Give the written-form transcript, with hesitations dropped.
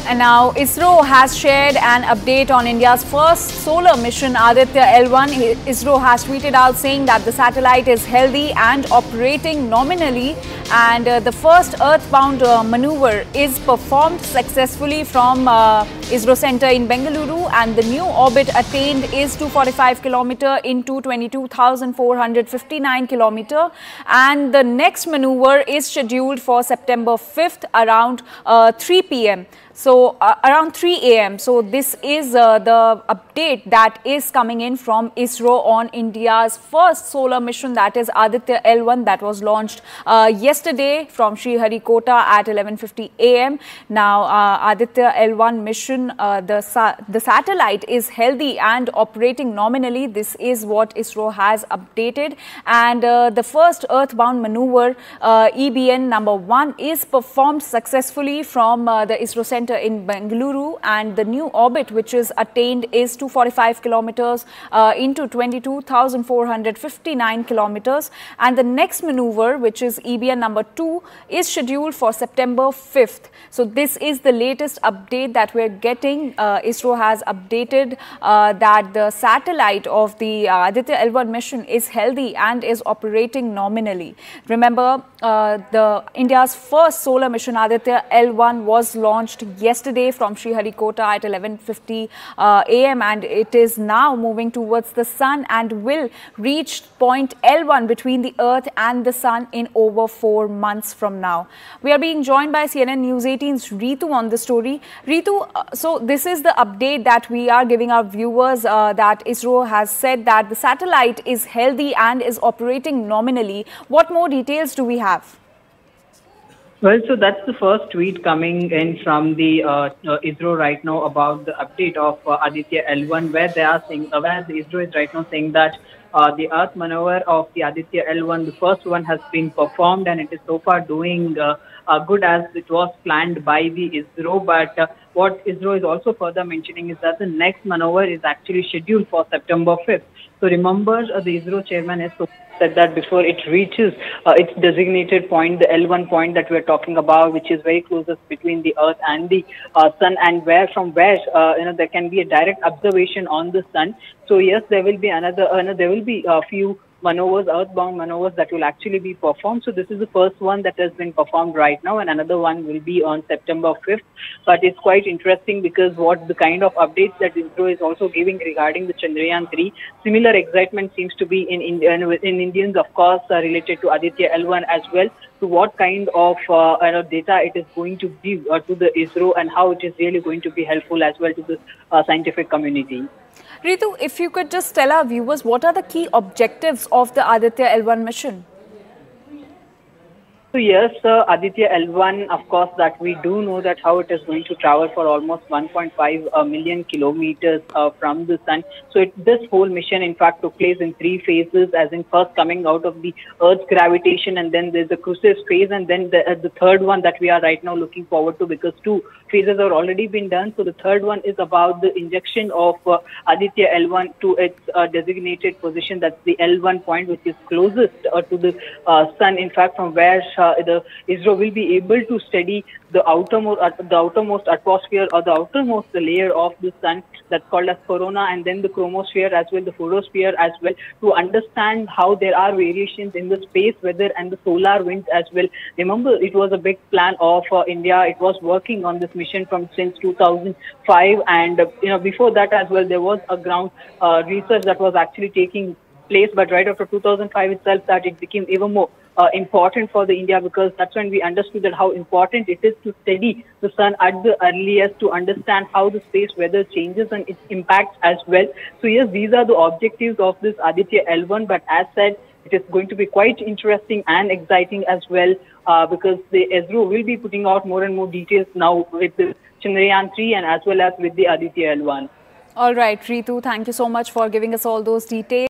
And now ISRO has shared an update on India's first solar mission, Aditya L1. ISRO has tweeted out saying that the satellite is healthy and operating nominally, and the first earthbound maneuver is performed successfully from ISRO Center in Bengaluru, and the new orbit attained is 245 km into 22,459 km, and the next maneuver is scheduled for September 5th around 3 p.m. So around 3 a.m. So this is the update that is coming in from ISRO on India's first solar mission, that is Aditya L1, that was launched yesterday from Sriharikota at 11:50 a.m. Now Aditya L1 mission, the satellite is healthy and operating nominally. This is what ISRO has updated, and the first earthbound maneuver EBN number 1 is performed successfully from the ISRO Center in Bengaluru, and the new orbit which is attained is 245 kilometers into 22,459 kilometers, and the next maneuver, which is EBN number 2, is scheduled for September 5th. So this is the latest update that we're getting. ISRO has updated that the satellite of the Aditya L1 mission is healthy and is operating nominally. Remember, India's first solar mission, Aditya L1, was launched yesterday from Sriharikota at 11:50 a.m. and it is now moving towards the sun and will reach point L1 between the Earth and the sun in over 4 months from now. We are being joined by CNN News 18's Ritu on the story. Ritu, so this is the update that we are giving our viewers, that ISRO has said that the satellite is healthy and is operating nominally. What more details do we have? Well, so that's the first tweet coming in from the ISRO right now about the update of Aditya L1, where they are saying, where the ISRO is right now saying that the Earth maneuver of the Aditya L1, the first one, has been performed and it is so far doing good as it was planned by the ISRO. But what ISRO is also further mentioning is that the next maneuver is actually scheduled for September 5th. So remember, the ISRO chairman has said that before it reaches its designated point, the L1 point that we're talking about, which is very closest between the Earth and the sun, and from where there can be a direct observation on the sun. So yes, there will be there will be a few maneuvers, earthbound maneuvers, that will actually be performed. So this is the first one that has been performed right now, and another one will be on September 5th. But it's quite interesting because what the kind of updates that ISRO is also giving regarding the Chandrayaan 3, similar excitement seems to be in Indians, of course, related to Aditya L1 as well, to what kind of data it is going to give to the ISRO and how it is really going to be helpful as well to the scientific community. Ritu, if you could just tell our viewers, what are the key objectives of the Aditya L1 mission? So yes, Aditya L1, of course, that we do know that how it is going to travel for almost 1.5 million kilometers from the sun. So this whole mission, in fact, took place in 3 phases, as in first coming out of the Earth's gravitation, and then there's the crucible phase, and then the third one that we are right now looking forward to, because 2 phases have already been done. So the third one is about the injection of Aditya L1 to its designated position. That's the L1 point, which is closest to the sun. In fact, from where the ISRO will be able to study the outermost atmosphere, or the outermost layer of the sun, that's called as corona, and then the chromosphere as well, the photosphere as well, to understand how there are variations in the space weather and the solar winds as well. Remember, it was a big plan of India. It was working on this mission since 2005, and before that as well, there was a ground research that was actually taking place. But right after 2005 itself, that it became even more important for the India, because that's when we understood that how important it is to study the sun at the earliest, to understand how the space weather changes and its impacts as well. So yes, these are the objectives of this Aditya L1, but as said, it is going to be quite interesting and exciting as well, because the ISRO will be putting out more and more details now with the Chandrayaan 3 and as well as with the Aditya L1. All right, Ritu, thank you so much for giving us all those details.